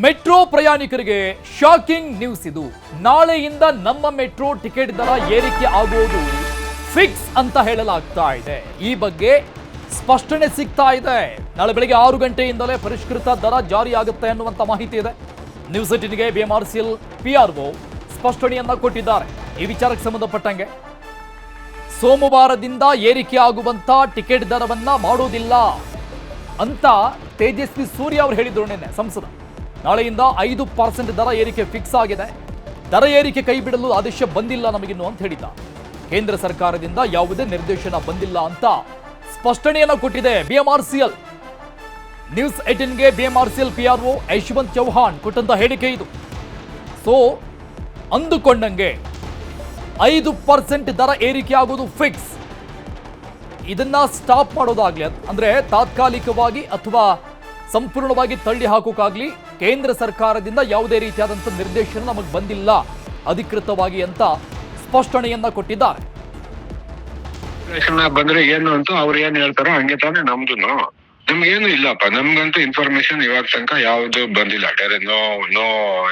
Metro ಪ್ರಯಾಣಿಕರಿಗೆ shocking news ಇದು. ನಾಳೆಯಿಂದ ನಮ್ಮ ಮೆಟ್ರೋ ಟಿಕೆಟ್ ದರ ಏರಿಕೆ ಆಗುವುದು ಫಿಕ್ಸ್ ಅಂತ ಹೇಳಲಾಗ್ತಾ ಇದೆ. ಈ ಬಗ್ಗೆ ಸ್ಪಷ್ಟನೆ ಸಿಗ್ತಾ ಇದೆ. ನಾಳೆ ಬೆಳಗ್ಗೆ 6 ಗಂಟೆಯಿಂದಲೇ ಪರಿಷ್ಕೃತ ದರ ಜಾರಿಯಾಗುತ್ತೆ ಅನ್ನುವಂತ ಮಾಹಿತಿ ಇದೆ. ನ್ಯೂಸ್ 18ಗೆ ಬಿಎಂಆರ್ಸಿಎಲ್ ಪಿಆರ್ಒ ಸ್ಪಷ್ಟನೆಯನ್ನ ಕೊಟ್ಟಿದ್ದಾರೆ. ಈ ವಿಚಾರಕ್ಕೆ ಸಂಬಂಧಪಟ್ಟಂಗೆ ಸೋಮವಾರದಿಂದ ಏರಿಕೆ ಆಗುವಂತ ಟಿಕೆಟ್ ದರವನ್ನ ಮಾಡೋದಿಲ್ಲ ಅಂತ ತೇಜಸ್ವಿ ಸೂರ್ಯ ಅವರು ಹೇಳಿದ್ರು ನಿನ್ನೆ ಸಂಸದ. ನಾಳೆಯಿಂದ 5% ದರ ಏರಿಕೆ ಫಿಕ್ಸ್ ಆಗಿದೆ. ದರ ಏರಿಕೆ ಕೈ ಬಿಡಲು ಆದೇಶ ಬಂದಿಲ್ಲ ನಮಗಿನ್ನು ಅಂತ ಹೇಳಿದ್ದ. ಕೇಂದ್ರ ಸರ್ಕಾರದಿಂದ ಯಾವುದೇ ನಿರ್ದೇಶನ ಬಂದಿಲ್ಲ ಅಂತ ಸ್ಪಷ್ಟನೆಯನ್ನು ಕೊಟ್ಟಿದೆ ಬಿಎಂಆರ್ಸಿಎಲ್. ನ್ಯೂಸ್ 18ಗೆ ಬಿಎಂಆರ್ಸಿಎಲ್ ಪಿಆರ್ಒ ಯಶವಂತ್ ಚೌಹಾಣ್ ಕೊಟ್ಟಂತ ಹೇಳಿಕೆ ಇದು. ಸೊ ಅಂದುಕೊಂಡಂಗೆ 5% ದರ ಏರಿಕೆ ಆಗೋದು ಫಿಕ್ಸ್. ಇದನ್ನ ಸ್ಟಾಪ್ ಮಾಡೋದಾಗ್ಲಿ ಅಂದ್ರೆ ತಾತ್ಕಾಲಿಕವಾಗಿ ಅಥವಾ ಸಂಪೂರ್ಣವಾಗಿ ತಳ್ಳಿ ಹಾಕೋಕ್ಕಾಗ್ಲಿ ಕೇಂದ್ರ ಸರ್ಕಾರದಿಂದ ಯಾವುದೇ ರೀತಿಯಾದಂಥ ನಿರ್ದೇಶನ ನಮಗೆ ಬಂದಿಲ್ಲ ಅಧಿಕೃತವಾಗಿ ಅಂತ ಸ್ಪಷ್ಟನೆಯನ್ನ ಕೊಟ್ಟಿದ್ದಾರೆ. ಬಂದ್ರೆ ಏನು ಅಂತ ಅವ್ರು ಏನ್ ಹೇಳ್ತಾರೋ ಹಂಗೆ ತಾನೇ ನಮ್ದುನು. ನಮ್ಗೇನು ಇಲ್ಲಪ್ಪ, ನಮ್ಗಂತೂ ಇನ್ಫಾರ್ಮೇಶನ್ ಇವಾಗ ತನಕ ಯಾವ್ದು ಬಂದಿಲ್ಲ.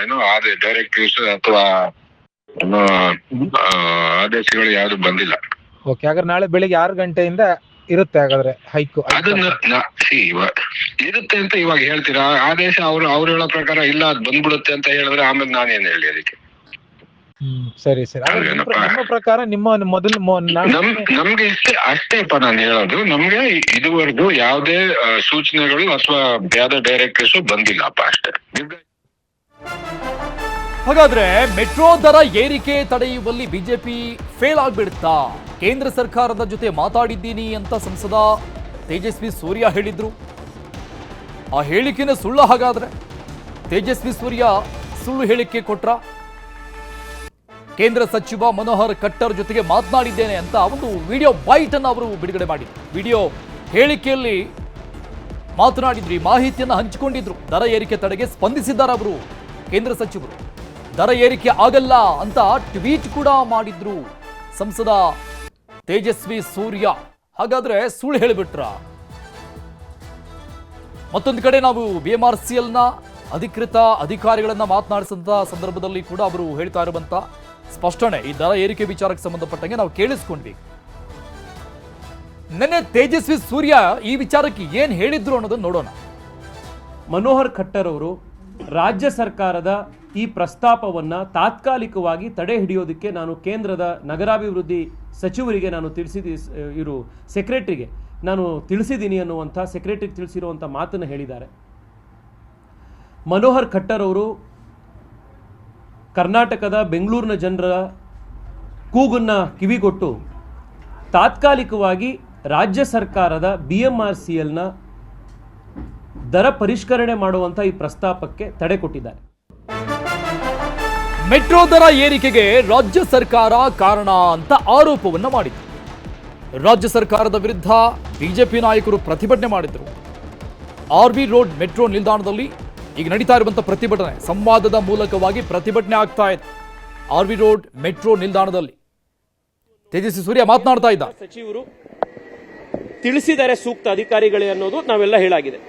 ಏನೋ ಅದೇ ಡೈರೆಕ್ಟಿವ್ಸ್ ಅಥವಾ ಆದೇಶಗಳು ಯಾವ್ದು ಬಂದಿಲ್ಲ. ಓಕೆ, ಹಾಗಾದ್ರೆ ನಾಳೆ ಬೆಳಿಗ್ಗೆ 6 ಗಂಟೆಯಿಂದ ಇರುತ್ತೆ ಹಾಗಾದ್ರೆ ಹೈಕು. ಅದನ್ನ ಇರುತ್ತೆ ಅಂತ ಇವಾಗ ಹೇಳ್ತೀರಾ? ಆದೇಶ ಅವ್ರು ಹೇಳೋ ಪ್ರಕಾರ ಇಲ್ಲ ಅದ್ ಬಂದ್ಬಿಡುತ್ತೆ ಅಂತ ಹೇಳಿದ್ರೆ ಆಮೇಲೆ ನಾನೇನ್ ಹೇಳಿ ಅದಕ್ಕೆ? ಸರಿ ಸರಿ, ನಿಮ್ಮ ಪ್ರಕಾರ ನಿಮ್ಮ ಮೊದಲು ನಮ್ಗೆ ಅಷ್ಟೇಪ್ಪ ನಾನು ಹೇಳೋದು. ನಮ್ಗೆ ಇದುವರೆಗೂ ಯಾವುದೇ ಸೂಚನೆಗಳು ಅಥವಾ ಯಾವ್ದೇ ಡೈರೆಕ್ಟರ್ಸ್ ಬಂದಿಲ್ಲಪ್ಪ, ಅಷ್ಟೇ. ಹಾಗಾದ್ರೆ ಮೆಟ್ರೋ ದರ ಏರಿಕೆ ತಡೆಯುವಲ್ಲಿ ಬಿಜೆಪಿ ಫೇಲ್ ಆಗ್ಬಿಡುತ್ತಾ? ಕೇಂದ್ರ ಸರ್ಕಾರದ ಜೊತೆ ಮಾತಾಡಿದ್ದೀನಿ ಅಂತ ಸಂಸದ ತೇಜಸ್ವಿ ಸೂರ್ಯ ಹೇಳಿದ್ರು. ಆ ಹೇಳಿಕೆನ ಸುಳ್ಳು? ಹಾಗಾದ್ರೆ ತೇಜಸ್ವಿ ಸೂರ್ಯ ಸುಳ್ಳು ಹೇಳಿಕೆ ಕೊಟ್ರ? ಕೇಂದ್ರ ಸಚಿವ ಮನೋಹರ್ ಖಟ್ಟರ್ ಜೊತೆಗೆ ಮಾತನಾಡಿದ್ದೇನೆ ಅಂತ ಒಂದು ವಿಡಿಯೋ ಬೈಟ್ ಅನ್ನು ಅವರು ಬಿಡುಗಡೆ ಮಾಡಿದ್ರು. ವಿಡಿಯೋ ಹೇಳಿಕೆಯಲ್ಲಿ ಮಾತನಾಡಿದ್ರು, ಈ ಮಾಹಿತಿಯನ್ನು ಹಂಚಿಕೊಂಡಿದ್ರು. ದರ ಏರಿಕೆ ತಡೆಗೆ ಸ್ಪಂದಿಸಿದ್ದಾರೆ ಅವರು ಕೇಂದ್ರ ಸಚಿವರು. ದರ ಏರಿಕೆ ಆಗಲ್ಲ ಅಂತ ಟ್ವೀಟ್ ಕೂಡ ಮಾಡಿದ್ರು ಸಂಸದ ತೇಜಸ್ವಿ ಸೂರ್ಯ. ಹಾಗಾದ್ರೆ ಸುಳ್ಳು ಹೇಳಿಬಿಟ್ರ? ಮತ್ತೊಂದು ಕಡೆ ನಾವು ಬಿಎಂಆರ್ಸಿಎಲ್ನ ಅಧಿಕೃತ ಅಧಿಕಾರಿಗಳನ್ನ ಮಾತನಾಡಿಸಿದ ಸಂದರ್ಭದಲ್ಲಿ ಕೂಡ ಅವರು ಹೇಳ್ತಾ ಇರುವಂತ ಸ್ಪಷ್ಟನೆ ಈ ದರ ಏರಿಕೆ ವಿಚಾರಕ್ಕೆ ಸಂಬಂಧಪಟ್ಟಂಗೆ ನಾವು ಕೇಳಿಸ್ಕೊಂಡ್ವಿ. ನೆನ್ನೆ ತೇಜಸ್ವಿ ಸೂರ್ಯ ಈ ವಿಚಾರಕ್ಕೆ ಏನ್ ಹೇಳಿದ್ರು ಅನ್ನೋದನ್ನ ನೋಡೋಣ. ಮನೋಹರ್ ಖಟ್ಟರ್ ಅವರು ರಾಜ್ಯ ಸರ್ಕಾರದ ಈ ಪ್ರಸ್ತಾಪವನ್ನು ತಾತ್ಕಾಲಿಕವಾಗಿ ತಡೆ ಹಿಡಿಯೋದಕ್ಕೆ ನಾನು ಕೇಂದ್ರದ ನಗರಾಭಿವೃದ್ಧಿ ಸಚಿವರಿಗೆ ನಾನು ಇವರು ಸೆಕ್ರೆಟರಿಗೆ ನಾನು ತಿಳಿಸಿದ್ದೀನಿ ಅನ್ನುವಂಥ ಸೆಕ್ರೆಟರಿಗೆ ತಿಳಿಸಿರುವಂಥ ಮಾತನ್ನು ಹೇಳಿದ್ದಾರೆ. ಮನೋಹರ್ ಖಟ್ಟರ್ ಅವರು ಕರ್ನಾಟಕದ ಬೆಂಗಳೂರಿನ ಜನರ ಕೂಗನ್ನು ಕಿವಿಗೊಟ್ಟು ತಾತ್ಕಾಲಿಕವಾಗಿ ರಾಜ್ಯ ಸರ್ಕಾರದ ಬಿಎಂಆರ್ಸಿಎಲ್ನ ದರ ಪರಿಷ್ಕರಣೆ ಮಾಡುವಂಥ ಈ ಪ್ರಸ್ತಾಪಕ್ಕೆ ತಡೆ ಕೊಟ್ಟಿದ್ದಾರೆ. ಮೆಟ್ರೋ ದರ ಏರಿಕೆಗೆ ರಾಜ್ಯ ಸರ್ಕಾರ ಕಾರಣ ಅಂತ ಆರೋಪವನ್ನ ಮಾಡಿದ್ರು. ರಾಜ್ಯ ಸರ್ಕಾರದ ವಿರುದ್ಧ ಬಿಜೆಪಿ ನಾಯಕರು ಪ್ರತಿಭಟನೆ ಮಾಡಿದ್ರು. ಆರ್ವಿ ರೋಡ್ ಮೆಟ್ರೋ ನಿಲ್ದಾಣದಲ್ಲಿ ಈಗ ನಡೀತಾ ಇರುವಂತಹ ಪ್ರತಿಭಟನೆ ಸಂವಾದದ ಮೂಲಕವಾಗಿ ಪ್ರತಿಭಟನೆ ಆಗ್ತಾ ಇದೆ. ಆರ್ವಿ ರೋಡ್ ಮೆಟ್ರೋ ನಿಲ್ದಾಣದಲ್ಲಿ ತೇಜಸ್ವಿ ಸೂರ್ಯ ಮಾತನಾಡ್ತಾ ಇದ್ದ. ಸಚಿವರು ತಿಳಿಸಿದ್ದಾರೆ ಸೂಕ್ತ ಅಧಿಕಾರಿಗಳೇ ಅನ್ನೋದು ನಾವೆಲ್ಲ ಹೇಳಾಗಿದೆ.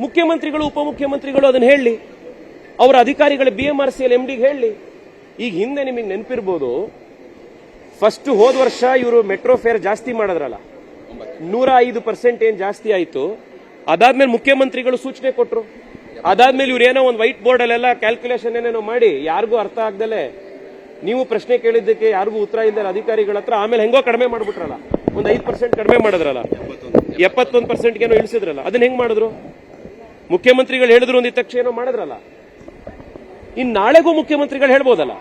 ಮುಖ್ಯಮಂತ್ರಿಗಳು ಉಪಮುಖ್ಯಮಂತ್ರಿಗಳು ಅದನ್ನ ಹೇಳಿ, ಅವರ ಅಧಿಕಾರಿಗಳ ಬಿಎಂಆರ್ಸಿಎಲ್ ಎಂಡಿಗೆ ಹೇಳಿ. ಈಗ ಹಿಂದೆ ನಿಮಗೆ ನೆನಪಿರ್ಬೋದು, ಫಸ್ಟ್ ಹೋದ ವರ್ಷ ಇವರು ಮೆಟ್ರೋ ಫೇರ್ ಜಾಸ್ತಿ ಮಾಡಿದ್ರಲ್ಲ, 105% ಏನ್ ಜಾಸ್ತಿ ಆಯ್ತು. ಅದಾದ್ಮೇಲೆ ಮುಖ್ಯಮಂತ್ರಿಗಳು ಸೂಚನೆ ಕೊಟ್ರು. ಅದಾದ್ಮೇಲೆ ಇವ್ರು ಏನೋ ಒಂದು ವೈಟ್ ಬೋರ್ಡ್ ಅಲ್ಲೆಲ್ಲ ಕ್ಯಾಲ್ಕುಲೇಷನ್ ಏನೇನೋ ಮಾಡಿ ಯಾರಿಗೂ ಅರ್ಥ ಆಗ್ದಲೆ ನೀವು ಪ್ರಶ್ನೆ ಕೇಳಿದ್ದಕ್ಕೆ ಯಾರಿಗೂ ಉತ್ತರ ಇಲ್ಲದೆ ಅಧಿಕಾರಿಗಳ ಹತ್ರ ಆಮೇಲೆ ಹೆಂಗೋ ಕಡಿಮೆ ಮಾಡ್ಬಿಟ್ರಲ್ಲ, ಒಂದು 5% ಕಡಿಮೆ ಮಾಡಿದ್ರಲ್ಲ, 71% ಏನೋ ಇಳಿಸಿದ್ರಲ್ಲ. ಅದನ್ನ ಹೆಂಗ್ ಮಾಡಿದ್ರು? ಮುಖ್ಯಮಂತ್ರಿಗಳು ಹೇಳಿದ್ರು ಒಂದಿದ ತಕ್ಷಣ ಏನೋ ಮಾಡಿದ್ರಲ್ಲ. ಇನ್ ನಾಳೆಗೂ ಮುಖ್ಯಮಂತ್ರಿಗಳು ಹೇಳ್ಬೋದಲ್ಲ.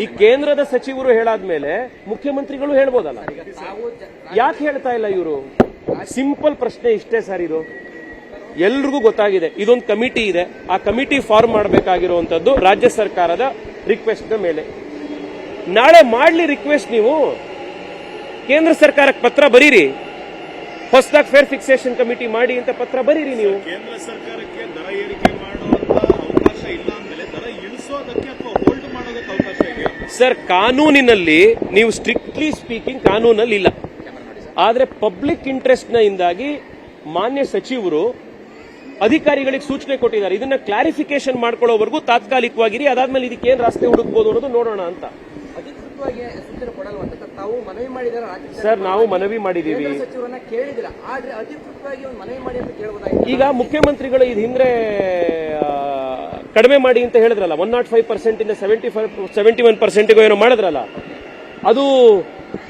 ಈ ಕೇಂದ್ರದ ಸಚಿವರು ಹೇಳಾದ್ಮೇಲೆ ಮುಖ್ಯಮಂತ್ರಿಗಳು ಹೇಳ್ಬೋದಲ್ಲ. ಯಾಕೆ ಹೇಳ್ತಾ ಇಲ್ಲ ಇವರು? ಸಿಂಪಲ್ ಪ್ರಶ್ನೆ ಇಷ್ಟೇ ಸರ್. ಇದು ಎಲ್ರಿಗೂ ಗೊತ್ತಾಗಿದೆ. ಇದೊಂದು ಕಮಿಟಿ ಇದೆ, ಆ ಕಮಿಟಿ ಫಾರ್ಮ್ ಮಾಡಬೇಕಾಗಿರುವಂತದ್ದು ರಾಜ್ಯ ಸರ್ಕಾರದ ರಿಕ್ವೆಸ್ಟ್ ಮೇಲೆ. ನಾಳೆ ಮಾಡ್ಲಿ ರಿಕ್ವೆಸ್ಟ್. ನೀವು ಕೇಂದ್ರ ಸರ್ಕಾರಕ್ಕೆ ಪತ್ರ ಬರೀರಿ, ಹೊಸದಾಗಿ ಫೇರ್ ಫಿಕ್ಸೇಷನ್ ಕಮಿಟಿ ಮಾಡಿ ಅಂತ ಪತ್ರ ಬರೀರಿ. ನೀವು ಕೇಂದ್ರ ಸರ್ಕಾರಕ್ಕೆ ದರ ಏರಿಕೆ ಮಾಡುವಂತ ಅವಕಾಶ ಇಲ್ಲ ಅಂದ್ಮೇಲೆ ದರ ಇಳಿಸೋದಕ್ಕೆ ಅಥವಾ ಹೋಲ್ಡ್ ಮಾಡೋದಕ್ಕೆ ಅವಕಾಶ ಇದೆ ಸರ್. ಕಾನೂನಿನಲ್ಲಿ ನೀವು ಸ್ಟ್ರಿಕ್ಟ್ಲಿ ಸ್ಪೀಕಿಂಗ್ ಕಾನೂನಲ್ಲಿ ಇಲ್ಲ, ಆದ್ರೆ ಪಬ್ಲಿಕ್ ಇಂಟ್ರೆಸ್ಟ್ ನ ಇಂದಾಗಿ ಮಾನ್ಯ ಸಚಿವರು ಅಧಿಕಾರಿಗಳಿಗೆ ಸೂಚನೆ ಕೊಟ್ಟಿದ್ದಾರೆ. ಇದನ್ನ ಕ್ಲಾರಿಫಿಕೇಶನ್ ಮಾಡ್ಕೊಳ್ಳೋವರೆಗೂ ತಾತ್ಕಾಲಿಕವಾಗಿರಿ, ಅದಾದ್ಮೇಲೆ ಇದಕ್ಕೆ ಏನ್ ರಸ್ತೆ ಹುಡುಕ್ಬೋದು ಅನ್ನೋದು ನೋಡೋಣ ಅಂತ. ಸರ್, ನಾವು ಮನವಿ ಮಾಡಿದೀವಿ. ಈಗ ಮುಖ್ಯಮಂತ್ರಿಗಳು ಇದು ಹಿಂದೆ ಕಡಿಮೆ ಮಾಡಿ ಅಂತ ಹೇಳಿದ್ರಲ್ಲ, 105% ಇಂದ 71% ಏನೋ ಮಾಡಿದ್ರಲ್ಲ, ಅದು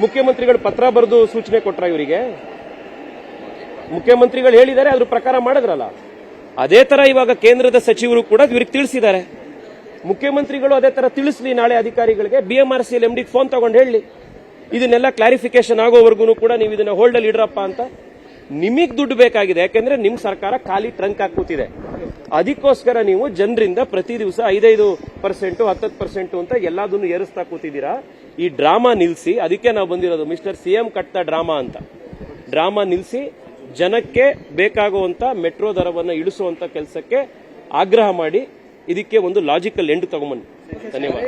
ಮುಖ್ಯಮಂತ್ರಿಗಳು ಪತ್ರ ಬರೆದು ಸೂಚನೆ ಕೊಟ್ರ ಇವರಿಗೆ? ಮುಖ್ಯಮಂತ್ರಿಗಳು ಹೇಳಿದ್ದಾರೆ, ಅದ್ರ ಪ್ರಕಾರ ಮಾಡಿದ್ರಲ್ಲ. ಅದೇ ತರ ಇವಾಗ ಕೇಂದ್ರದ ಸಚಿವರು ಕೂಡ ಇವ್ರಿಗೆ ತಿಳಿಸಿದ್ದಾರೆ. ಮುಖ್ಯಮಂತ್ರಿಗಳು ಅದೇ ತರ ತಿಳಿಸ್ಲಿ ನಾಳೆ ಅಧಿಕಾರಿಗಳಿಗೆ. BMRCL MD ಫೋನ್ ತಗೊಂಡು ಹೇಳಿ, ಇದನ್ನೆಲ್ಲ ಕ್ಲಾರಿಫಿಕೇಶನ್ ಆಗೋವರೆಗೂ ಕೂಡ ನೀವು ಇದನ್ನ ಹೋಲ್ಡ್ ಅಲ್ಲಿ ಇಡ್ರಪ್ಪ ಅಂತ. ನಿಮಗ್ ದುಡ್ಡು ಬೇಕಾಗಿದೆ, ಯಾಕಂದ್ರೆ ನಿಮ್ ಸರ್ಕಾರ ಖಾಲಿ ಟ್ರಂಕ್ ಹಾಕುತ್ತಿದೆ. ಅದಕ್ಕೋಸ್ಕರ ನೀವು ಜನರಿಂದ ಪ್ರತಿ ದಿವಸ 5% 10% ಅಂತ ಎಲ್ಲದನ್ನು ಏರಿಸ್ತಾ ಕೂತಿದ್ದೀರಾ. ಈ ಡ್ರಾಮಾ ನಿಲ್ಸಿ. ಅದಕ್ಕೆ ನಾವು ಬಂದಿರೋದು mister CM cut the drama ಅಂತ. ಡ್ರಾಮಾ ನಿಲ್ಸಿ, ಜನಕ್ಕೆ ಬೇಕಾಗುವಂತ ಮೆಟ್ರೋ ದರವನ್ನು ಇಳಿಸುವಂತ ಕೆಲಸಕ್ಕೆ ಆಗ್ರಹ ಮಾಡಿ ಇದಕ್ಕೆ ಒಂದು ಲಾಜಿಕಲ್ ಎಂಡ್ ತಗೊಂಬನ್ನಿ. ಧನ್ಯವಾದ.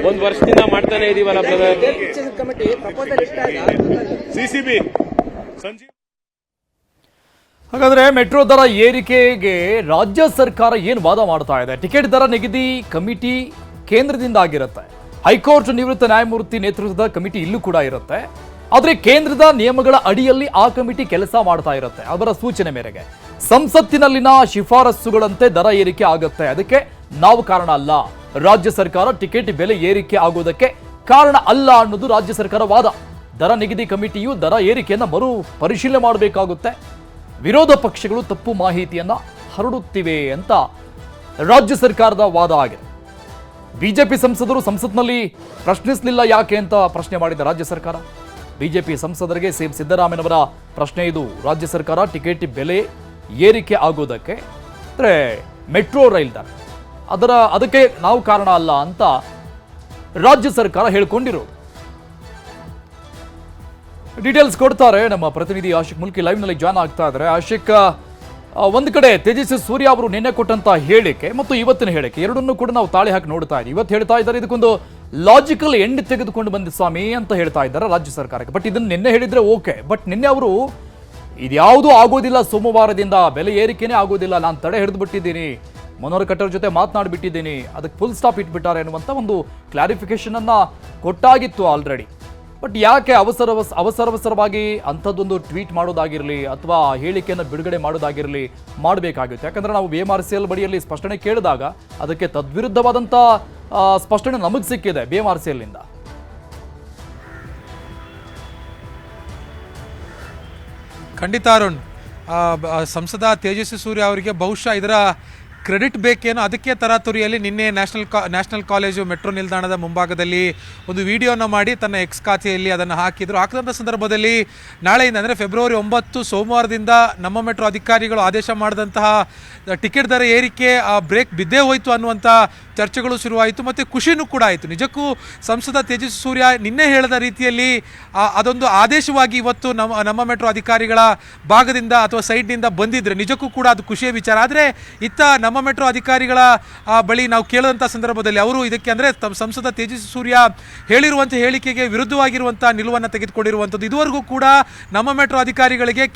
ಒಂದು ವರ್ಷದಿಂದ ಮಾಡ್ತಾನೆ ಇದೀವಲ್ಲ ಬ್ರದರ್. ಸಿಸಿಬಿ ಸಂಜೀವ್. ಹಾಗಾದ್ರೆ ಮೆಟ್ರೋ ದರ ಏರಿಕೆಗೆ ರಾಜ್ಯ ಸರ್ಕಾರ ಏನು ವಾದ ಮಾಡ್ತಾ ಇದೆ? ಟಿಕೆಟ್ ದರ ನಿಗದಿ ಕಮಿಟಿ ಕೇಂದ್ರದಿಂದ ಆಗಿರುತ್ತೆ. ಹೈಕೋರ್ಟ್ ನಿವೃತ್ತ ನ್ಯಾಯಮೂರ್ತಿ ನೇತೃತ್ವದ ಕಮಿಟಿ ಇಲ್ಲೂ ಕೂಡ ಇರುತ್ತೆ. ಆದರೆ ಕೇಂದ್ರದ ನಿಯಮಗಳ ಅಡಿಯಲ್ಲಿ ಆ ಕಮಿಟಿ ಕೆಲಸ ಮಾಡ್ತಾ ಇರುತ್ತೆ. ಅವರ ಸೂಚನೆ ಮೇರೆಗೆ ಸಂಸತ್ತಿನಲ್ಲಿನ ಶಿಫಾರಸುಗಳಂತೆ ದರ ಏರಿಕೆ ಆಗುತ್ತೆ. ಅದಕ್ಕೆ ನಾವು ಕಾರಣ ಅಲ್ಲ. ರಾಜ್ಯ ಸರ್ಕಾರ ಟಿಕೆಟ್ ಬೆಲೆ ಏರಿಕೆ ಆಗೋದಕ್ಕೆ ಕಾರಣ ಅಲ್ಲ ಅನ್ನೋದು ರಾಜ್ಯ ಸರ್ಕಾರ ವಾದ. ದರ ನಿಗದಿ ಕಮಿಟಿಯು ದರ ಏರಿಕೆಯನ್ನು ಮರು ಪರಿಶೀಲನೆ ಮಾಡಬೇಕಾಗುತ್ತೆ. ವಿರೋಧ ಪಕ್ಷಗಳು ತಪ್ಪು ಮಾಹಿತಿಯನ್ನ ಹರಡುತ್ತಿವೆ ಅಂತ ರಾಜ್ಯ ಸರ್ಕಾರದ ವಾದ ಆಗಿದೆ. ಬಿಜೆಪಿ ಸಂಸದರು ಸಂಸತ್ನಲ್ಲಿ ಪ್ರಶ್ನಿಸಲಿಲ್ಲ ಯಾಕೆ ಅಂತ ಪ್ರಶ್ನೆ ಮಾಡಿದ ರಾಜ್ಯ ಸರ್ಕಾರ. ಬಿಜೆಪಿ ಸಂಸದರಿಗೆ ಸಿಎಂ ಸಿದ್ದರಾಮಯ್ಯನವರ ಪ್ರಶ್ನೆ ಇದು. ರಾಜ್ಯ ಸರ್ಕಾರ ಟಿಕೆಟ್ ಬೆಲೆ ಏರಿಕೆ ಆಗೋದಕ್ಕೆ ಅಂದರೆ ಮೆಟ್ರೋ ರೈಲ್ ದರ ಅದಕ್ಕೆ ನಾವು ಕಾರಣ ಅಲ್ಲ ಅಂತ ರಾಜ್ಯ ಸರ್ಕಾರ ಹೇಳ್ಕೊಂಡಿರೋದು. ಡೀಟೇಲ್ಸ್ ಕೊಡ್ತಾರೆ ನಮ್ಮ ಪ್ರತಿನಿಧಿ ಆಶಿಕ್ ಮುಲ್ಕಿ ಲೈವ್ ನಲ್ಲಿ ಜಾಯ್ನ್ ಆಗ್ತಾ ಇದ್ದಾರೆ. ಆಶಿಕ್, ಒಂದು ಕಡೆ ತೇಜಸ್ವಿ ಸೂರ್ಯ ಅವರು ನಿನ್ನೆ ಕೊಟ್ಟಂತ ಹೇಳಿಕೆ ಮತ್ತು ಇವತ್ತಿನ ಹೇಳಿಕೆ ಎರಡನ್ನೂ ಕೂಡ ನಾವು ತಾಳೆ ಹಾಕಿ ನೋಡ್ತಾ ಇದ್ದೀವಿ. ಇವತ್ತು ಹೇಳ್ತಾ ಇದ್ದಾರೆ ಇದಕ್ಕೊಂದು ಲಾಜಿಕಲ್ ಎಂಡ್ ತೆಗೆದುಕೊಂಡು ಬಂದ ಸ್ವಾಮಿ ಅಂತ ಹೇಳ್ತಾ ಇದ್ದಾರೆ ರಾಜ್ಯ ಸರ್ಕಾರಕ್ಕೆ. ಬಟ್ ಇದನ್ನು ನಿನ್ನೆ ಹೇಳಿದ್ರೆ ಓಕೆ, ಬಟ್ ನಿನ್ನೆ ಅವರು ಇದ್ಯಾವುದೂ ಆಗೋದಿಲ್ಲ, ಸೋಮವಾರದಿಂದ ಬೆಲೆ ಏರಿಕೆನೇ ಆಗೋದಿಲ್ಲ, ನಾನು ತಡೆ ಹಿಡಿದು ಬಿಟ್ಟಿದ್ದೀನಿ, ಮನೋಹರ್ ಕಟ್ಟರ್ ಜೊತೆ ಮಾತನಾಡಿಬಿಟ್ಟಿದ್ದೀನಿ, ಅದಕ್ಕೆ ಫುಲ್ ಸ್ಟಾಪ್ ಇಟ್ಬಿಟ್ಟಾರೆ ಅನ್ನುವಂಥ ಒಂದು ಕ್ಲಾರಿಫಿಕೇಶನ್ ಅನ್ನ ಕೊಟ್ಟಾಗಿತ್ತು ಆಲ್ರೆಡಿ. ಬಟ್ ಯಾಕೆ ಅವಸರವಾಗಿ ಅಂಥದ್ದೊಂದು ಟ್ವೀಟ್ ಮಾಡೋದಾಗಿರಲಿ ಅಥವಾ ಹೇಳಿಕೆಯನ್ನು ಬಿಡುಗಡೆ ಮಾಡೋದಾಗಿರಲಿ ಮಾಡಬೇಕಾಗಿತ್ತು? ಯಾಕಂದ್ರೆ ನಾವು BMRCL ಬಳಿಯಲ್ಲಿ ಸ್ಪಷ್ಟನೆ ಕೇಳಿದಾಗ ಅದಕ್ಕೆ ತದ್ವಿರುದ್ಧವಾದಂಥ ಸ್ಪಷ್ಟನೆ ನಮಗೆ ಸಿಕ್ಕಿದೆ BMRCL ನಿಂದ. ಖಂಡಿತ ಅರುಣ್, ಸಂಸದ ತೇಜಸ್ವಿ ಸೂರ್ಯ ಅವರಿಗೆ ಬಹುಶಃ ಇದರ ಕ್ರೆಡಿಟ್ ಬೇಕೇನೋ, ಅದಕ್ಕೆ ತರಾತುರಿಯಲ್ಲಿ ನಿನ್ನೆ ನ್ಯಾಷನಲ್ ಕಾಲೇಜು ಮೆಟ್ರೋ ನಿಲ್ದಾಣದ ಮುಂಭಾಗದಲ್ಲಿ ಒಂದು ವಿಡಿಯೋನ ಮಾಡಿ ತನ್ನ ಎಕ್ಸ್ ಖಾತೆಯಲ್ಲಿ ಅದನ್ನು ಹಾಕಿದರು. ಹಾಕಿದಂಥ ಸಂದರ್ಭದಲ್ಲಿ ನಾಳೆಯಿಂದ ಅಂದರೆ ಫೆಬ್ರವರಿ 9 ಸೋಮವಾರದಿಂದ ನಮ್ಮ ಮೆಟ್ರೋ ಅಧಿಕಾರಿಗಳು ಆದೇಶ ಮಾಡಿದಂತಹ ಟಿಕೆಟ್ ದರ ಏರಿಕೆ ಬ್ರೇಕ್ ಬಿದ್ದೇ ಹೋಯಿತು ಅನ್ನುವಂಥ ಚರ್ಚೆಗಳು ಶುರುವಾಯಿತು ಮತ್ತು ಖುಷಿನೂ ಕೂಡ ಆಯಿತು. ನಿಜಕ್ಕೂ ಸಂಸದ ತೇಜಸ್ವಿ ಸೂರ್ಯ ನಿನ್ನೆ ಹೇಳಿದ ರೀತಿಯಲ್ಲಿ ಅದೊಂದು ಆದೇಶವಾಗಿ ಇವತ್ತು ನಮ್ಮ ಮೆಟ್ರೋ ಅಧಿಕಾರಿಗಳ ಭಾಗದಿಂದ ಅಥವಾ ಸೈಡ್ನಿಂದ ಬಂದಿದ್ರೆ ನಿಜಕ್ಕೂ ಕೂಡ ಅದು ಖುಷಿಯ ವಿಚಾರ. ಆದರೆ ಇತ್ತ ನಮ್ಮ ಮೆಟ್ರೋ ಅಧಿಕಾರಿಗಳ ಬಳಿ ನಾವು ಕೇಳುವಂಥ ಸಂದರ್ಭದಲ್ಲಿ ಅವರು ಇದಕ್ಕೆ ಅಂದರೆ ಸಂಸದ ತೇಜಸ್ವಿ ಸೂರ್ಯ ಹೇಳಿರುವಂಥ ಹೇಳಿಕೆಗೆ ವಿರುದ್ಧವಾಗಿರುವಂಥ ನಿಲುವನ್ನು ತೆಗೆದುಕೊಂಡಿರುವಂಥದ್ದು. ಇದುವರೆಗೂ ಕೂಡ ನಮ್ಮ ಮೆಟ್ರೋ ಅಧಿಕಾರಿಗಳಿಗೆ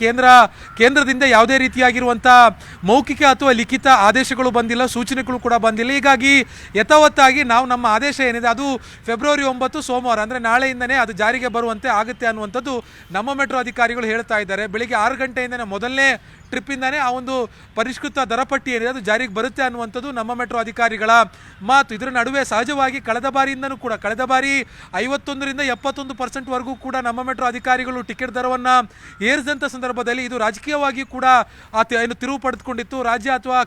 ಕೇಂದ್ರದಿಂದ ಯಾವುದೇ ರೀತಿಯಾಗಿರುವಂಥ ಮೌಖಿಕ ಅಥವಾ ಲಿಖಿತ ಆದೇಶಗಳು ಬಂದಿಲ್ಲ, ಸೂಚನೆಗಳು ಕೂಡ ಬಂದಿಲ್ಲ. ಹೀಗಾಗಿ ಯಥಾವತ್ತಾಗಿ ನಾವು ನಮ್ಮ ಆದೇಶ ಏನಿದೆ ಅದು ಫೆಬ್ರವರಿ 9 ಸೋಮವಾರ ಅಂದರೆ ನಾಳೆಯಿಂದನೇ ಅದು ಜಾರಿಗೆ ಬರುವಂತೆ ಆಗುತ್ತೆ ಅನ್ನುವಂಥದ್ದು ನಮ್ಮ ಮೆಟ್ರೋ ಅಧಿಕಾರಿಗಳು ಹೇಳ್ತಾ ಇದ್ದಾರೆ. ಬೆಳಿಗ್ಗೆ 6 ಗಂಟೆಯಿಂದನೇ ಮೊದಲನೇ ಟ್ರಿಪ್ಪಿಂದಾನೇ ಆ ಒಂದು ಪರಿಷ್ಕೃತ ದರಪಟ್ಟಿ ಏನಿದೆ ಅದು ಜಾರಿಗೆ ಬರುತ್ತೆ ಅನ್ನುವಂಥದ್ದು ನಮ್ಮ ಮೆಟ್ರೋ ಅಧಿಕಾರಿಗಳ ಮಾತು. ಇದರ ನಡುವೆ ಸಹಜವಾಗಿ ಕಳೆದ ಬಾರಿಯಿಂದನೂ ಕೂಡ ಕಳೆದ ಬಾರಿ 51ರಿಂದ 71% ಕೂಡ ನಮ್ಮ ಮೆಟ್ರೋ ಅಧಿಕಾರಿಗಳು ಟಿಕೆಟ್ ದರವನ್ನು ಏರಿಸಿದಂಥ ಸಂದರ್ಭದಲ್ಲಿ ಇದು ರಾಜಕೀಯವಾಗಿ ಕೂಡ ಏನು ತಿರುವು ಪಡೆದುಕೊಂಡಿತ್ತು. ರಾಜ್ಯ ಅಥವಾ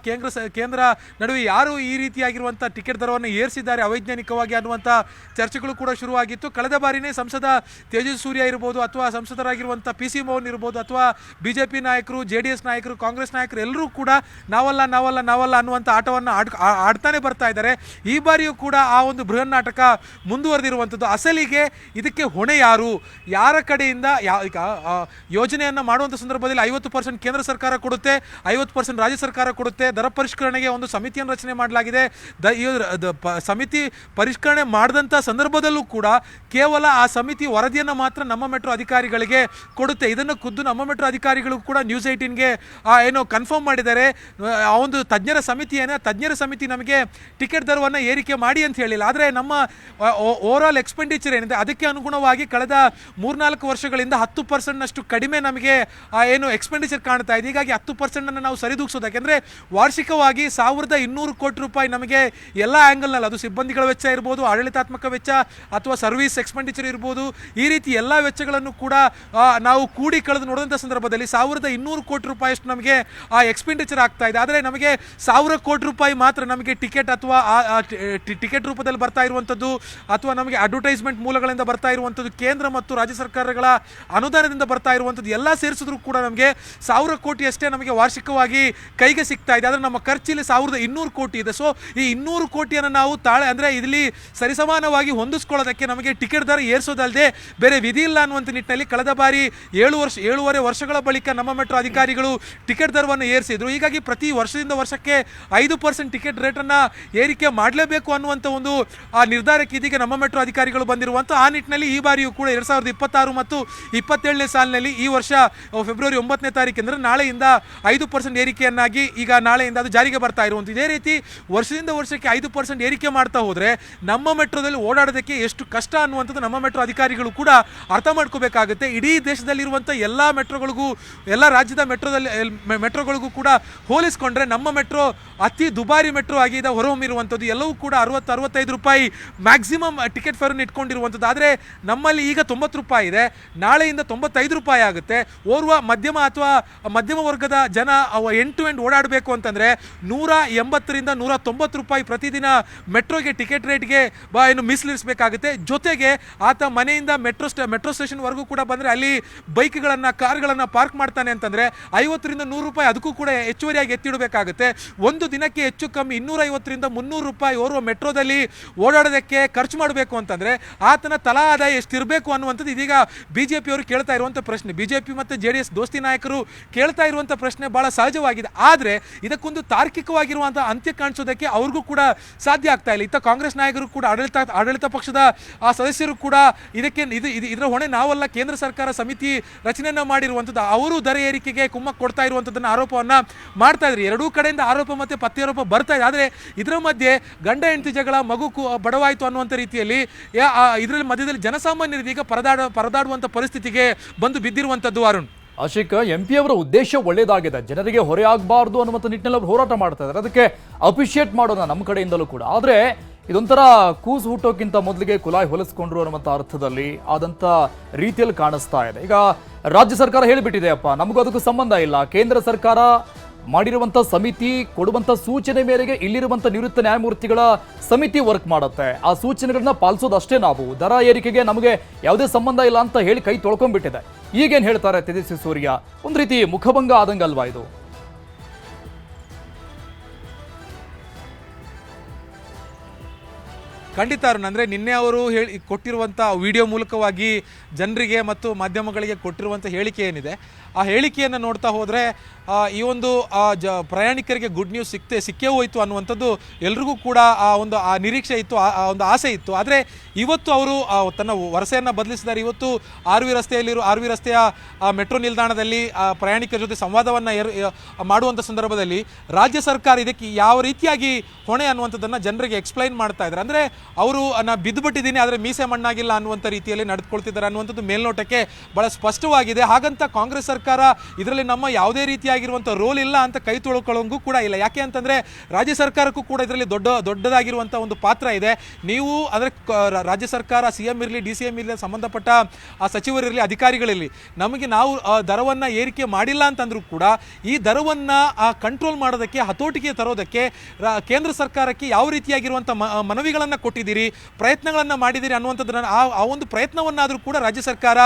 ಕೇಂದ್ರ ನಡುವೆ ಯಾರು ಈ ರೀತಿಯಾಗಿರುವಂಥ ಟಿಕೆಟ್ ದರವನ್ನು ಏರಿಸಿದ್ದಾರೆ ಅವೈಜ್ಞಾನಿಕವಾಗಿ ಅನ್ನುವಂಥ ಚರ್ಚೆಗಳು ಕೂಡ ಶುರುವಾಗಿತ್ತು. ಕಳೆದ ಬಾರಿನೇ ಸಂಸದ ತೇಜಸ್ವಿ ಸೂರ್ಯ ಇರ್ಬೋದು ಅಥವಾ ಸಂಸದರಾಗಿರುವಂಥ PC ಮೋಹನ್ ಇರ್ಬೋದು ಅಥವಾ BJP ನಾಯಕರು JDS ನಾಯಕರು, ಕಾಂಗ್ರೆಸ್ ನಾಯಕರು ಎಲ್ಲರೂ ಕೂಡ ನಾವಲ್ಲ ಅನ್ನುವಂಥ ಆಟವನ್ನು ಆಡ್ತಾನೆ ಬರ್ತಾ ಇದ್ದಾರೆ. ಈ ಬಾರಿಯೂ ಕೂಡ ಆ ಒಂದು ಬೃಹನ್ ನಾಟಕ ಮುಂದುವರೆದಿರುವಂಥದ್ದು. ಅಸಲಿಗೆ ಇದಕ್ಕೆ ಹೊಣೆ ಯಾರು, ಯಾರ ಕಡೆಯಿಂದ ಯೋಜನೆಯನ್ನು ಮಾಡುವಂಥ ಸಂದರ್ಭದಲ್ಲಿ 50% ಕೇಂದ್ರ ಸರ್ಕಾರ ಕೊಡುತ್ತೆ, 50% ರಾಜ್ಯ ಸರ್ಕಾರ ಕೊಡುತ್ತೆ. ದರ ಪರಿಷ್ಕರಣೆಗೆ ಒಂದು ಸಮಿತಿಯನ್ನು ರಚನೆ ಮಾಡಲಾಗಿದೆ. ಸಮಿತಿ ಪರಿಷ್ಕರಣೆ ಮಾಡಿದಂಥ ಸಂದರ್ಭದಲ್ಲೂ ಕೂಡ ಕೇವಲ ಆ ಸಮಿತಿ ವರದಿಯನ್ನು ಮಾತ್ರ ನಮ್ಮ ಮೆಟ್ರೋ ಅಧಿಕಾರಿಗಳಿಗೆ ಕೊಡುತ್ತೆ. ಇದನ್ನು ಖುದ್ದು ನಮ್ಮ ಮೆಟ್ರೋ ಅಧಿಕಾರಿಗಳು ಕೂಡ ನ್ಯೂಸ್ 18ಗೆ ಏನೋ ಕನ್ಫರ್ಮ್ ಮಾಡಿದ್ದಾರೆ. ಆ ಒಂದು ತಜ್ಞರ ಸಮಿತಿ ನಮಗೆ ಟಿಕೆಟ್ ದರವನ್ನು ಏರಿಕೆ ಮಾಡಿ ಅಂತ ಹೇಳಿಲ್ಲ. ಆದರೆ ನಮ್ಮ ಓವರ್ ಆಲ್ ಎಕ್ಸ್ಪೆಂಡಿಚರ್ ಏನಿದೆ ಅದಕ್ಕೆ ಅನುಗುಣವಾಗಿ ಕಳೆದ 3-4 ವರ್ಷಗಳಿಂದ 10% ಕಡಿಮೆ ನಮಗೆ ಏನು ಎಕ್ಸ್ಪೆಂಡಿಚರ್ ಕಾಣ್ತಾ ಇದೆ. ಹೀಗಾಗಿ 10% ನಾವು ಸರಿದೂಗಿಸೋದಕ್ಕೆ ಅಂದರೆ ವಾರ್ಷಿಕವಾಗಿ 1200 ಕೋಟಿ ರೂಪಾಯಿ ನಮಗೆ ಎಲ್ಲ ಆ್ಯಂಗಲ್ನಲ್ಲಿ, ಅದು ಸಿಬ್ಬಂದಿಗಳ ವೆಚ್ಚ ಇರ್ಬೋದು, ಆಡಳಿತಾತ್ಮಕ ವೆಚ್ಚ ಅಥವಾ ಸರ್ವಿಸ್ ಎಕ್ಸ್ಪೆಂಡಿಚರ್ ಇರ್ಬೋದು, ಈ ರೀತಿ ಎಲ್ಲ ವೆಚ್ಚಗಳನ್ನು ಕೂಡ ನಾವು ಕೂಡಿ ಕಳೆದು ನೋಡಿದಂಥ ಸಂದರ್ಭದಲ್ಲಿ 1200 ಕೋಟಿ ರೂಪಾಯಿಯಷ್ಟು ನಮಗೆ ಆ ಎಕ್ಸ್ಪೆಂಡಿಚರ್ ಆಗ್ತಾ ಇದೆ. ಆದರೆ ನಮಗೆ 1000 ಕೋಟಿ ರೂಪಾಯಿ ಮಾತ್ರ ನಮಗೆ ಟಿಕೆಟ್ ಅಥವಾ ಟಿಕೆಟ್ ರೂಪದಲ್ಲಿ ಬರ್ತಾ ಇರುವಂಥದ್ದು ಅಥವಾ ನಮಗೆ ಅಡ್ವರ್ಟೈಸ್ಮೆಂಟ್ ಮೂಲಗಳಿಂದ ಬರ್ತಾ ಇರುವಂಥದ್ದು, ಕೇಂದ್ರ ಮತ್ತು ರಾಜ್ಯ ಸರ್ಕಾರಗಳ ಅನುದಾನದಿಂದ ಬರ್ತಾ ಇರುವಂಥದ್ದು ಎಲ್ಲ ಸೇರಿಸಿದ್ರು ಕೂಡ ನಮಗೆ 1000 ಕೋಟಿ ಅಷ್ಟೇ ನಮಗೆ ವಾರ್ಷಿಕವಾಗಿ ಕೈಗೆ ಸಿಗ್ತಾ ಇದೆ. ಆದರೆ ನಮ್ಮ ಖರ್ಚಿಲ್ಲಿ 1200 ಕೋಟಿ ಇದೆ. ಸೊ ಈ 200 ಕೋಟಿಯನ್ನು ನಾವು ಅಂದರೆ ಇಲ್ಲಿ ಸರಿಸಮಾನವಾಗಿ ಹೊಂದಿಸ್ಕೊಳ್ಳೋದಕ್ಕೆ ನಮಗೆ ಟಿಕೆಟ್ ದರ ಏರಿಸೋದಲ್ಲದೆ ಬೇರೆ ವಿಧಿ ಇಲ್ಲ ಅನ್ನುವಂಥ ನಿಟ್ಟಿನಲ್ಲಿ ಕಳೆದ ಬಾರಿ 7.5 ವರ್ಷಗಳ ಬಳಿಕ ನಮ್ಮ ಮೆಟ್ರೋ ಅಧಿಕಾರಿಗಳು ಟಿಕೆಟ್ ದರವನ್ನು ಏರಿಸಿದ್ರು. ಹೀಗಾಗಿ ಪ್ರತಿ ವರ್ಷದಿಂದ ವರ್ಷಕ್ಕೆ 5% ಟಿಕೆಟ್ ರೇಟನ್ನು ಏರಿಕೆ ಮಾಡಲೇಬೇಕು ಅನ್ನುವಂಥ ಒಂದು ನಿರ್ಧಾರಕ್ಕೆ ಇದೀಗ ನಮ್ಮ ಮೆಟ್ರೋ ಅಧಿಕಾರಿಗಳು ಬಂದಿರುವಂಥ ಆ ನಿಟ್ಟಿನಲ್ಲಿ ಈ ಬಾರಿಯೂ ಕೂಡ 2026 ಮತ್ತು 27ನೇ ಸಾಲಿನಲ್ಲಿ ಈ ವರ್ಷ ಫೆಬ್ರವರಿ 9ನೇ ತಾರೀಕು ಅಂದರೆ ನಾಳೆಯಿಂದ 5% ಏರಿಕೆಯನ್ನಾಗಿ ಈಗ ನಾಳೆಯಿಂದ ಅದು ಜಾರಿಗೆ ಬರ್ತಾ ಇರುವಂಥದ್ದು. ಇದೇ ರೀತಿ ವರ್ಷದಿಂದ ವರ್ಷಕ್ಕೆ 5% ಏರಿಕೆ ಮಾಡ್ತಾ ಹೋದರೆ ನಮ್ಮ ಮೆಟ್ರೋದಲ್ಲಿ ಓಡಾಡೋದಕ್ಕೆ ಎಷ್ಟು ಕಷ್ಟ ಅನ್ನುವಂಥದ್ದು ನಮ್ಮ ಮೆಟ್ರೋ ಅಧಿಕಾರಿಗಳು ಕೂಡ ಅರ್ಥ ಮಾಡ್ಕೋಬೇಕಾಗುತ್ತೆ. ಇಡೀ ದೇಶದಲ್ಲಿರುವಂಥ ಎಲ್ಲ ಮೆಟ್ರೋಗಳಿಗೂ, ಎಲ್ಲ ರಾಜ್ಯದ ಮೆಟ್ರೋಗಳಿಗೂ ಕೂಡ ಹೋಲಿಸ್ಕೊಂಡ್ರೆ ನಮ್ಮ ಮೆಟ್ರೋ ಅತಿ ದುಬಾರಿ ಮೆಟ್ರೋ ಆಗಿದೆ ಹೊರಹೊಮ್ಮಿರುವಂಥದ್ದು. ಎಲ್ಲವೂ ಕೂಡ 60-65 ರೂಪಾಯಿ ಮ್ಯಾಕ್ಸಿಮಮ್ ಟಿಕೆಟ್ ಫೇರನ್ನು ಇಟ್ಕೊಂಡಿರುವಂಥದ್ದು. ಆದರೆ ನಮ್ಮಲ್ಲಿ ಈಗ 90 ರೂಪಾಯಿ ಇದೆ, ನಾಳೆಯಿಂದ 95 ರೂಪಾಯಿ ಆಗುತ್ತೆ. ಓರ್ವ ಮಧ್ಯಮ ವರ್ಗದ ಜನ ಎಂಡ್ ಟು ಎಂಡ್ ಓಡಾಡಬೇಕು ಅಂತಂದರೆ 180ರಿಂದ 190 ರೂಪಾಯಿ ಪ್ರತಿದಿನ ಮೆಟ್ರೋಗೆ ಟಿಕೆಟ್ ರೇಟ್ಗೆ ಮೀಸಲಿರಿಸಬೇಕಾಗುತ್ತೆ. ಜೊತೆಗೆ ಆತ ಮನೆಯಿಂದ ಮೆಟ್ರೋ ಸ್ಟೇಷನ್ವರೆಗೂ ಕೂಡ ಬಂದರೆ ಅಲ್ಲಿ ಬೈಕ್ಗಳನ್ನು, ಕಾರ್ಗಳನ್ನು ಪಾರ್ಕ್ ಮಾಡ್ತಾನೆ ಅಂತಂದರೆ 50ರಿಂದ 100 ರೂಪಾಯಿ ಅದಕ್ಕೂ ಕೂಡ ಹೆಚ್ಚುವರಿಯಾಗಿ ಎತ್ತಿಡಬೇಕಾಗುತ್ತೆ. ಒಂದು ದಿನಕ್ಕೆ ಹೆಚ್ಚು ಕಮ್ಮಿ 250ರಿಂದ 300 ರೂಪಾಯಿ ಓರ್ವ ಮೆಟ್ರೋದಲ್ಲಿ ಓಡಾಡೋದಕ್ಕೆ ಖರ್ಚು ಮಾಡಬೇಕು ಅಂತಂದರೆ ಆತನ ತಲಾ ಆದಾಯ ಎಷ್ಟಿರಬೇಕು ಅನ್ನುವಂಥದ್ದು ಇದೀಗ ಬಿಜೆಪಿಯವರು ಕೇಳ್ತಾ ಇರುವಂಥ ಪ್ರಶ್ನೆ. ಬಿಜೆಪಿ ಮತ್ತು JDS ದೋಸ್ತಿ ನಾಯಕರು ಕೇಳ್ತಾ ಇರುವಂಥ ಪ್ರಶ್ನೆ ಭಾಳ ಸಹಜವಾಗಿದೆ. ಆದರೆ ಇದಕ್ಕೊಂದು ತಾರ್ಕಿಕವಾಗಿರುವಂಥ ಅಂತ್ಯ ಕಾಣಿಸೋದಕ್ಕೆ ಅವ್ರಿಗೂ ಕೂಡ ಸಾಧ್ಯ ಆಗ್ತಾ ಇಲ್ಲ. ಇತ್ತ ಕಾಂಗ್ರೆಸ್ ನಾಯಕರು ಕೂಡ, ಆಡಳಿತ ಪಕ್ಷದ ಸದಸ್ಯರು ಕೂಡ ಇದರ ಹೊಣೆ ನಾವಲ್ಲ, ಕೇಂದ್ರ ಸರ್ಕಾರ ಸಮಿತಿ ರಚನೆಯನ್ನು ಮಾಡಿರುವಂಥದ್ದು, ಅವರು ದರ ಏರಿಕೆಗೆ ಕುಮ್ಮಕ್ಕು ಕೊಡ್ತಾ ಇರುವಂಥದ್ದನ್ನು ಆರೋಪವನ್ನು ಮಾಡ್ತಾ ಇದ್ದಾರೆ. ಎರಡೂ ಕಡೆಯಿಂದ ಆರೋಪ ಮತ್ತು ಪ್ರತ್ಯಾರೋಪ ಬರ್ತಾ ಇದೆ. ಆದರೆ ಇದರ ಮಧ್ಯೆ ಗಂಡ ಹೆಂಡತಿ ಜಗಳ, ಮಗು ಬಡವಾಯಿತು ಅನ್ನುವಂಥ ರೀತಿಯಲ್ಲಿ ಇದರಲ್ಲಿ ಮಧ್ಯದಲ್ಲಿ ಜನಸಾಮಾನ್ಯರಿಗೆ ಈಗ ಪರದಾಡುವಂಥ ಪರಿಸ್ಥಿತಿಗೆ ಬಂದು ಬಿದ್ದಿರುವಂಥದ್ದು. ಅರುಣ್, ಆಶಿಕ್, MP ಅವರ ಉದ್ದೇಶ ಒಳ್ಳೆಯದಾಗಿದೆ, ಜನರಿಗೆ ಹೊರೆ ಆಗಬಾರ್ದು ಅನ್ನುವಂಥ ನಿಟ್ಟಿನಲ್ಲಿ ಅವರು ಹೋರಾಟ ಮಾಡ್ತಾ ಇದ್ದಾರೆ. ಅದಕ್ಕೆ ಅಪ್ರಿಷಿಯೇಟ್ ಮಾಡೋಣ ನಮ್ಮ ಕಡೆಯಿಂದಲೂ ಕೂಡ. ಆದರೆ ಇದೊಂಥರ ಕೂಸು ಹುಟ್ಟೋಕ್ಕಿಂತ ಮೊದಲಿಗೆ ಕುಲಾಯಿ ಹೊಲಿಸ್ಕೊಂಡ್ರು ಅನ್ನುವಂಥ ಅರ್ಥದಲ್ಲಿ ಆದಂಥ ರೀತಿಯಲ್ಲಿ ಕಾಣಿಸ್ತಾ ಇದೆ. ಈಗ ರಾಜ್ಯ ಸರ್ಕಾರ ಹೇಳಿಬಿಟ್ಟಿದೆ, ಅಪ್ಪ ನಮಗೂ ಅದಕ್ಕೂ ಸಂಬಂಧ ಇಲ್ಲ, ಕೇಂದ್ರ ಸರ್ಕಾರ ಮಾಡಿರುವಂಥ ಸಮಿತಿ ಕೊಡುವಂಥ ಸೂಚನೆ ಮೇರೆಗೆ ಇಲ್ಲಿರುವಂಥ ನಿವೃತ್ತ ನ್ಯಾಯಮೂರ್ತಿಗಳ ಸಮಿತಿ ವರ್ಕ್ ಮಾಡುತ್ತೆ, ಆ ಸೂಚನೆಗಳನ್ನ ಪಾಲಿಸೋದಷ್ಟೇ ನಾವು, ದರ ಏರಿಕೆಗೆ ನಮಗೆ ಯಾವುದೇ ಸಂಬಂಧ ಇಲ್ಲ ಅಂತ ಹೇಳಿ ಕೈ ತೊಳ್ಕೊಂಡ್ಬಿಟ್ಟಿದೆ. ಈಗೇನು ಹೇಳ್ತಾರೆ ತೇಜಸ್ವಿ ಸೂರ್ಯ? ಒಂದು ರೀತಿ ಮುಖಭಂಗ ಆದಂಗಲ್ವಾ ಇದು? ಖಂಡಿತ ಅರುಣ್, ಅಂದರೆ ನಿನ್ನೆ ಅವರು ಕೊಟ್ಟಿರುವಂಥ ವಿಡಿಯೋ ಮೂಲಕವಾಗಿ ಜನರಿಗೆ ಮತ್ತು ಮಾಧ್ಯಮಗಳಿಗೆ ಕೊಟ್ಟಿರುವಂಥ ಹೇಳಿಕೆ ಏನಿದೆ, ಆ ಹೇಳಿಕೆಯನ್ನು ನೋಡ್ತಾ ಹೋದರೆ ಈ ಒಂದು ಪ್ರಯಾಣಿಕರಿಗೆ ಗುಡ್ ನ್ಯೂಸ್ ಸಿಕ್ಕೇ ಹೋಯಿತು ಅನ್ನುವಂಥದ್ದು ಎಲ್ರಿಗೂ ಕೂಡ ಆ ನಿರೀಕ್ಷೆ ಇತ್ತು, ಆ ಒಂದು ಆಸೆ ಇತ್ತು. ಆದರೆ ಇವತ್ತು ಅವರು ತನ್ನ ವರಸೆಯನ್ನು ಬದಲಿಸಿದ್ದಾರೆ. ಇವತ್ತು RV ರಸ್ತೆಯ ಮೆಟ್ರೋ ನಿಲ್ದಾಣದಲ್ಲಿ ಪ್ರಯಾಣಿಕರ ಜೊತೆ ಸಂವಾದವನ್ನು ಮಾಡುವಂಥ ಸಂದರ್ಭದಲ್ಲಿ ರಾಜ್ಯ ಸರ್ಕಾರ ಇದಕ್ಕೆ ಯಾವ ರೀತಿಯಾಗಿ ಹೊಣೆ ಅನ್ನುವಂಥದ್ದನ್ನು ಜನರಿಗೆ ಎಕ್ಸ್ಪ್ಲೈನ್ ಮಾಡ್ತಾ ಇದ್ದಾರೆ. ಅಂದರೆ ಅವರು ನಾನು ಬಿದ್ದುಬಿಟ್ಟಿದ್ದೀನಿ ಆದರೆ ಮೀಸೆ ಮಣ್ಣಾಗಿಲ್ಲ ಅನ್ನುವಂಥ ರೀತಿಯಲ್ಲಿ ನಡೆದುಕೊಳ್ತಿದ್ದಾರೆ ಅನ್ನುವಂಥದ್ದು ಮೇಲ್ನೋಟಕ್ಕೆ ಭಾಳ ಸ್ಪಷ್ಟವಾಗಿದೆ. ಹಾಗಂತ ಕಾಂಗ್ರೆಸ್ ಸರ್ಕಾರ ಇದರಲ್ಲಿ ನಮ್ಮ ಯಾವುದೇ ರೀತಿಯಾಗಿರುವಂಥ ರೋಲ್ ಇಲ್ಲ ಅಂತ ಕೈ ತೊಳ್ಕೊಳ್ಳೋಂಗೂ ಕೂಡ ಇಲ್ಲ. ಯಾಕೆ ಅಂತಂದರೆ ರಾಜ್ಯ ಸರ್ಕಾರಕ್ಕೂ ಕೂಡ ಇದರಲ್ಲಿ ದೊಡ್ಡದಾಗಿರುವಂಥ ಒಂದು ಪಾತ್ರ ಇದೆ. ನೀವು ಅಂದರೆ ರಾಜ್ಯ ಸರ್ಕಾರ, CM ಇರಲಿ, DCM ಇರಲಿ, ಸಂಬಂಧಪಟ್ಟ ಸಚಿವರಿರಲಿ, ಅಧಿಕಾರಿಗಳಿರಲಿ, ನಾವು ದರವನ್ನು ಏರಿಕೆ ಮಾಡಿಲ್ಲ ಅಂತಂದ್ರೂ ಕೂಡ ಈ ದರವನ್ನು ಕಂಟ್ರೋಲ್ ಮಾಡೋದಕ್ಕೆ, ಹತೋಟಿಗೆ ತರೋದಕ್ಕೆ ಕೇಂದ್ರ ಸರ್ಕಾರಕ್ಕೆ ಯಾವ ರೀತಿಯಾಗಿರುವಂಥ ಮನವಿಗಳನ್ನು ಕೊಟ್ಟಿದ್ದೀರಿ, ಪ್ರಯತ್ನಗಳನ್ನು ಮಾಡಿದ್ದೀರಿ ಅನ್ನುವಂಥದ್ದನ್ನು ಆ ಒಂದು ಪ್ರಯತ್ನವನ್ನಾದರೂ ಕೂಡ ರಾಜ್ಯ ಸರ್ಕಾರ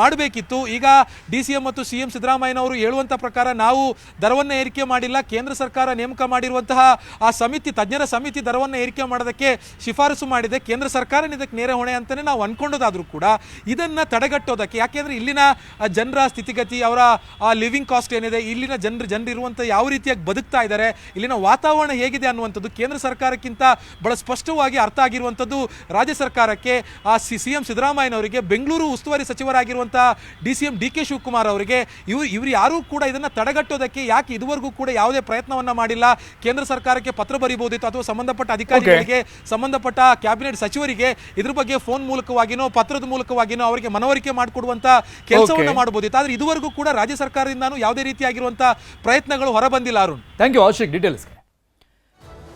ಮಾಡಬೇಕಿತ್ತು. ಈಗ DCM ಮತ್ತು CM CM ಸಿದ್ದರಾಮಯ್ಯನವರು ಹೇಳುವಂಥ ಪ್ರಕಾರ ನಾವು ದರವನ್ನು ಏರಿಕೆ ಮಾಡಿಲ್ಲ, ಕೇಂದ್ರ ಸರ್ಕಾರ ನೇಮಕ ಮಾಡಿರುವಂತಹ ಆ ಸಮಿತಿ, ತಜ್ಞರ ಸಮಿತಿ ದರವನ್ನು ಏರಿಕೆ ಮಾಡೋದಕ್ಕೆ ಶಿಫಾರಸು ಮಾಡಿದೆ, ಕೇಂದ್ರ ಸರ್ಕಾರ ಇದಕ್ಕೆ ನೇರ ಹೊಣೆ ಅಂತಲೇ ನಾವು ಅನ್ಕೊಂಡೋದಾದರೂ ಕೂಡ ಇದನ್ನು ತಡೆಗಟ್ಟೋದಕ್ಕೆ, ಯಾಕೆಂದರೆ ಇಲ್ಲಿನ ಜನರ ಸ್ಥಿತಿಗತಿ, ಅವರ ಲಿವಿಂಗ್ ಕಾಸ್ಟ್ ಏನಿದೆ, ಇಲ್ಲಿನ ಜನರಿರುವಂಥ ಯಾವ ರೀತಿಯಾಗಿ ಬದುಕ್ತಾ ಇದ್ದಾರೆ, ಇಲ್ಲಿನ ವಾತಾವರಣ ಹೇಗಿದೆ ಅನ್ನುವಂಥದ್ದು ಕೇಂದ್ರ ಸರ್ಕಾರಕ್ಕಿಂತ ಬಹಳ ಸ್ಪಷ್ಟವಾಗಿ ಅರ್ಥ ಆಗಿರುವಂಥದ್ದು ರಾಜ್ಯ ಸರ್ಕಾರಕ್ಕೆ, CM ಸಿದ್ದರಾಮಯ್ಯನವರಿಗೆ, ಬೆಂಗಳೂರು ಉಸ್ತುವಾರಿ ಸಚಿವರಾಗಿರುವಂಥ DCM DK ಶಿವಕುಮಾರ್ ಅವರಿಗೆ, ಇವರು ಯಾರೂ ಕೂಡ ಇದನ್ನು ತಡೆಗಟ್ಟೋದಕ್ಕೆ ಯಾಕೆ ಇದುವರೆಗೂ ಕೂಡ ಯಾವುದೇ ಪ್ರಯತ್ನವನ್ನ ಮಾಡಿಲ್ಲ? ಕೇಂದ್ರ ಸರ್ಕಾರಕ್ಕೆ ಪತ್ರ ಬರೀಬಹುದಿತ್ತು, ಅಥವಾ ಸಂಬಂಧಪಟ್ಟ ಅಧಿಕಾರಿಗಳಿಗೆ, ಸಂಬಂಧಪಟ್ಟ ಕ್ಯಾಬಿನೆಟ್ ಸಚಿವರಿಗೆ ಇದ್ರ ಬಗ್ಗೆ ಫೋನ್ ಮೂಲಕವಾಗಿನೋ ಪತ್ರದ ಮೂಲಕವಾಗಿನೋ ಅವರಿಗೆ ಮನವರಿಕೆ ಮಾಡಿಕೊಡುವಂತ ಕೆಲಸವನ್ನ ಮಾಡಬಹುದಿತ್ತು. ಆದ್ರೆ ಇದುವರೆಗೂ ಕೂಡ ರಾಜ್ಯ ಸರ್ಕಾರದಿಂದಾನು ಯಾವುದೇ ರೀತಿಯಾಗಿರುವಂತಹ ಪ್ರಯತ್ನಗಳು ಹೊರಬಂದಿಲ್ಲ. Arun, thank you Ashiq ಡೀಟೇಲ್ಸ್ಗೆ.